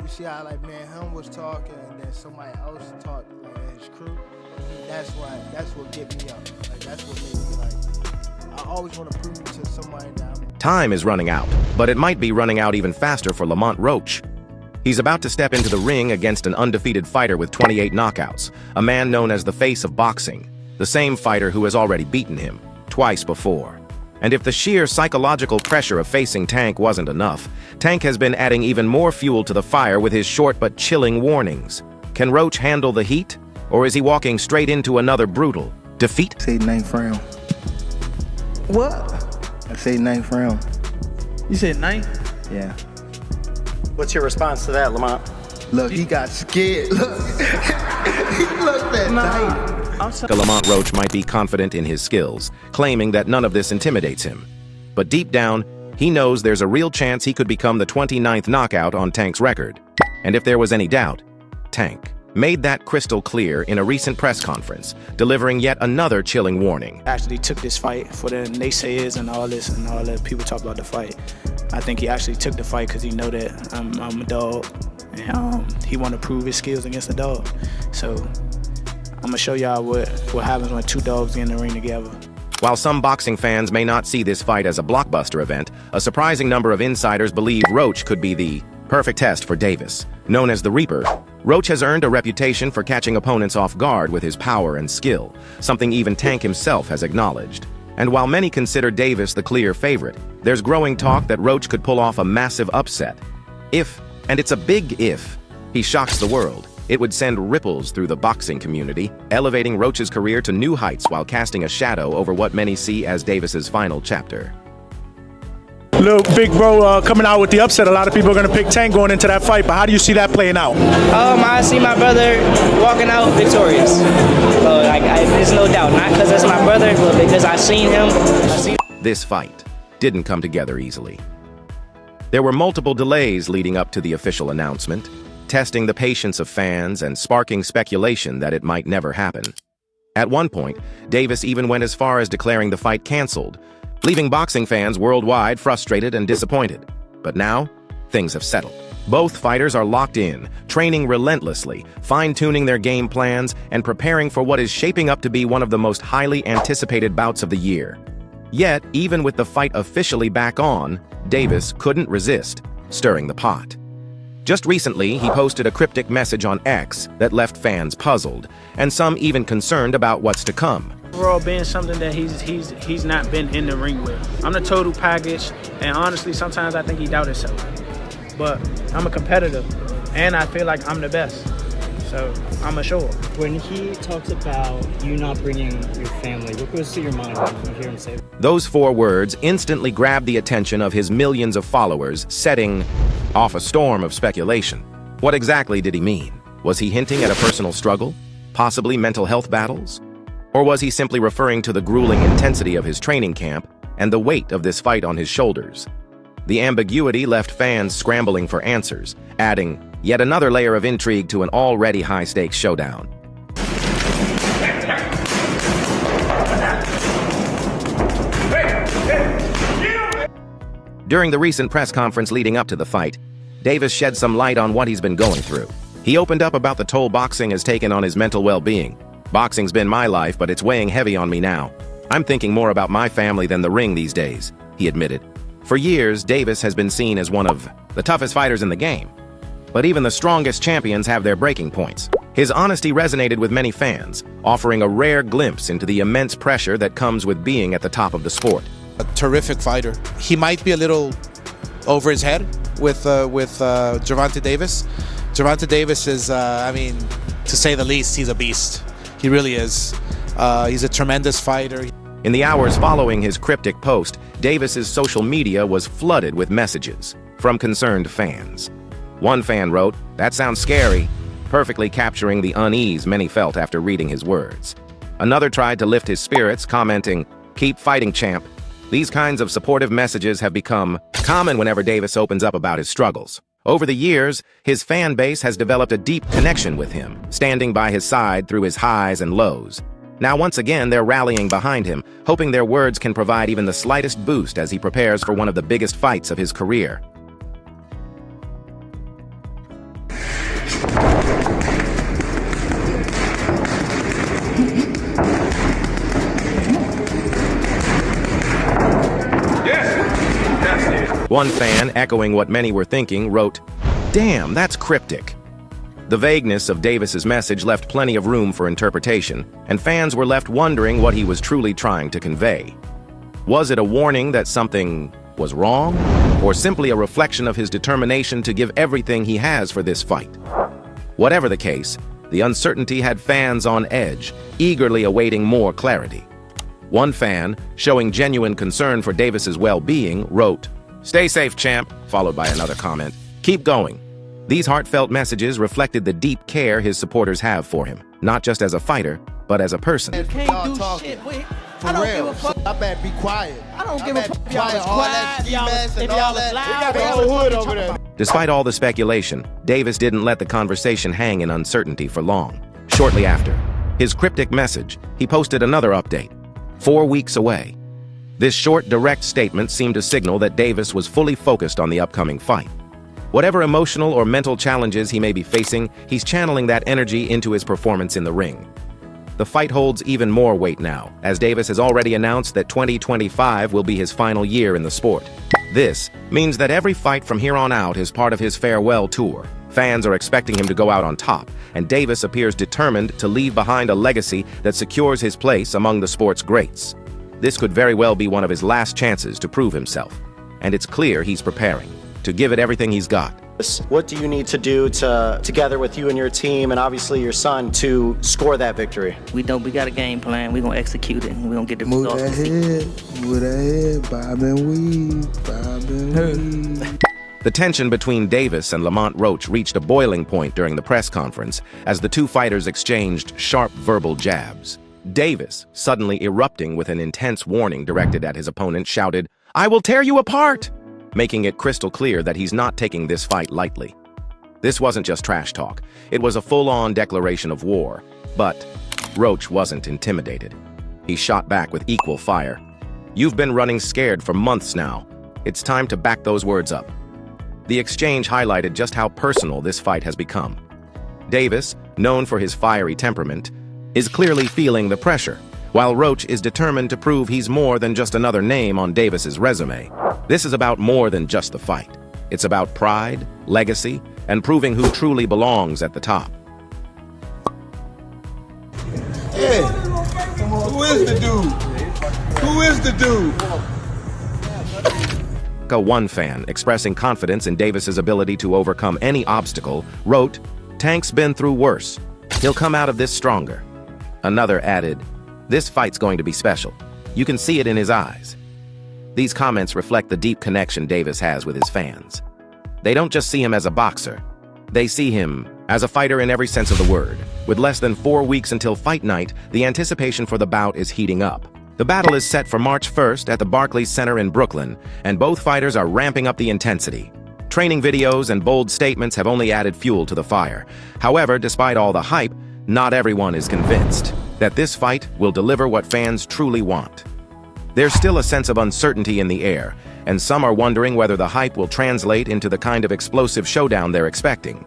You see how like man him was talking and then somebody else talked like his crew. That's what get me up. Like that's what made me like. I always want to prove to somebody that I'm. Time is running out, but it might be running out even faster for Lamont Roach. He's about to step into the ring against an undefeated fighter with 28 knockouts, a man known as the face of boxing, the same fighter who has already beaten him twice before. And if the sheer psychological pressure of facing Tank wasn't enough, Tank has been adding even more fuel to the fire with his short but chilling warnings. Can Roach handle the heat, or is he walking straight into another brutal defeat? Say ninth round. What? I say ninth round. You said ninth? Yeah. What's your response to that, Lamont? Look, he got scared. Look, he looked at night. Lamont Roach might be confident in his skills, claiming that none of this intimidates him. But deep down, he knows there's a real chance he could become the 29th knockout on Tank's record. And if there was any doubt, Tank made that crystal clear in a recent press conference, delivering yet another chilling warning. Actually took this fight for the naysayers and all this and all that people talk about the fight. I think he actually took the fight because he know that I'm a dog, and he want to prove his skills against the dog. So I'm gonna show y'all what happens when two dogs get in the ring together. While some boxing fans may not see this fight as a blockbuster event, a surprising number of insiders believe Roach could be the perfect test for Davis. Known as the Reaper, Roach has earned a reputation for catching opponents off guard with his power and skill, something even Tank himself has acknowledged. And while many consider Davis the clear favorite, there's growing talk that Roach could pull off a massive upset. If, and it's a big if, he shocks the world, it would send ripples through the boxing community, elevating Roach's career to new heights while casting a shadow over what many see as Davis's final chapter. Little big bro coming out with the upset. A lot of people are going to pick Tank going into that fight, but how do you see that playing out? I see my brother walking out victorious. There's no doubt. Not because that's my brother, but because I've seen him. This fight didn't come together easily. There were multiple delays leading up to the official announcement, testing the patience of fans and sparking speculation that it might never happen. At one point, Davis even went as far as declaring the fight canceled, leaving boxing fans worldwide frustrated and disappointed. But now, things have settled. Both fighters are locked in, training relentlessly, fine-tuning their game plans, and preparing for what is shaping up to be one of the most highly anticipated bouts of the year. Yet, even with the fight officially back on, Davis couldn't resist stirring the pot. Just recently, he posted a cryptic message on X that left fans puzzled, and some even concerned about what's to come. Overall, being something that he's not been in the ring with. I'm the total package, and honestly, sometimes I think he doubts himself. But I'm a competitor, and I feel like I'm the best. So I'm a show up. When he talks about you not bringing your family, what goes through your mind when you hear him say that? Those 4 words instantly grabbed the attention of his millions of followers, setting off a storm of speculation. What exactly did he mean? Was he hinting at a personal struggle? Possibly mental health battles? Or was he simply referring to the grueling intensity of his training camp and the weight of this fight on his shoulders? The ambiguity left fans scrambling for answers, adding yet another layer of intrigue to an already high-stakes showdown. During the recent press conference leading up to the fight, Davis shed some light on what he's been going through. He opened up about the toll boxing has taken on his mental well-being. Boxing's been my life, but it's weighing heavy on me now. I'm thinking more about my family than the ring these days, he admitted. For years, Davis has been seen as one of the toughest fighters in the game. But even the strongest champions have their breaking points. His honesty resonated with many fans, offering a rare glimpse into the immense pressure that comes with being at the top of the sport. A terrific fighter. He might be a little over his head with Gervonta Davis. Gervonta Davis is, to say the least, he's a beast. He really is. He's a tremendous fighter. In the hours following his cryptic post, Davis's social media was flooded with messages from concerned fans. One fan wrote, "That sounds scary," perfectly capturing the unease many felt after reading his words. Another tried to lift his spirits, commenting, "Keep fighting, champ." These kinds of supportive messages have become common whenever Davis opens up about his struggles. Over the years, his fan base has developed a deep connection with him, standing by his side through his highs and lows. Now, once again, they're rallying behind him, hoping their words can provide even the slightest boost as he prepares for one of the biggest fights of his career. One fan, echoing what many were thinking, wrote, "Damn, that's cryptic." The vagueness of Davis's message left plenty of room for interpretation, and fans were left wondering what he was truly trying to convey. Was it a warning that something was wrong, or simply a reflection of his determination to give everything he has for this fight? Whatever the case, the uncertainty had fans on edge, eagerly awaiting more clarity. One fan, showing genuine concern for Davis's well-being, wrote, "Stay safe, champ," followed by another comment, "Keep going." These heartfelt messages reflected the deep care his supporters have for him, not just as a fighter, but as a person. Can't do shit. Wait, I don't give a fuck. I better be quiet. I don't give a fuck. Y'all is quiet. Y'all is loud. We got the whole hood over there. Despite all the speculation, Davis didn't let the conversation hang in uncertainty for long. Shortly after his cryptic message, he posted another update. 4 weeks away. This short, direct statement seemed to signal that Davis was fully focused on the upcoming fight. Whatever emotional or mental challenges he may be facing, he's channeling that energy into his performance in the ring. The fight holds even more weight now, as Davis has already announced that 2025 will be his final year in the sport. This means that every fight from here on out is part of his farewell tour. Fans are expecting him to go out on top, and Davis appears determined to leave behind a legacy that secures his place among the sport's greats. This could very well be one of his last chances to prove himself, and it's clear he's preparing to give it everything he's got. What do you need to do together with you and your team and obviously your son to score that victory? We got a game plan. We're gonna execute it, and we're gonna get the Move results. that head, bob and weave. The tension between Davis and Lamont Roach reached a boiling point during the press conference as the two fighters exchanged sharp verbal jabs. Davis, suddenly erupting with an intense warning directed at his opponent, shouted, "I will tear you apart!" making it crystal clear that he's not taking this fight lightly. This wasn't just trash talk. It was a full-on declaration of war. But Roach wasn't intimidated. He shot back with equal fire. "You've been running scared for months now. It's time to back those words up." The exchange highlighted just how personal this fight has become. Davis, known for his fiery temperament, is clearly feeling the pressure, while Roach is determined to prove he's more than just another name on Davis's resume. This is about more than just the fight. It's about pride, legacy, and proving who truly belongs at the top. Hey, who is the dude? Who is the dude? One fan, expressing confidence in Davis's ability to overcome any obstacle, wrote, "Tank's been through worse. He'll come out of this stronger." Another added, "This fight's going to be special. You can see it in his eyes." These comments reflect the deep connection Davis has with his fans. They don't just see him as a boxer. They see him as a fighter in every sense of the word. With less than 4 weeks until fight night, the anticipation for the bout is heating up. The battle is set for March 1st at the Barclays Center in Brooklyn, and both fighters are ramping up the intensity. Training videos and bold statements have only added fuel to the fire. However, despite all the hype, not everyone is convinced that this fight will deliver what fans truly want. There's still a sense of uncertainty in the air, and some are wondering whether the hype will translate into the kind of explosive showdown they're expecting.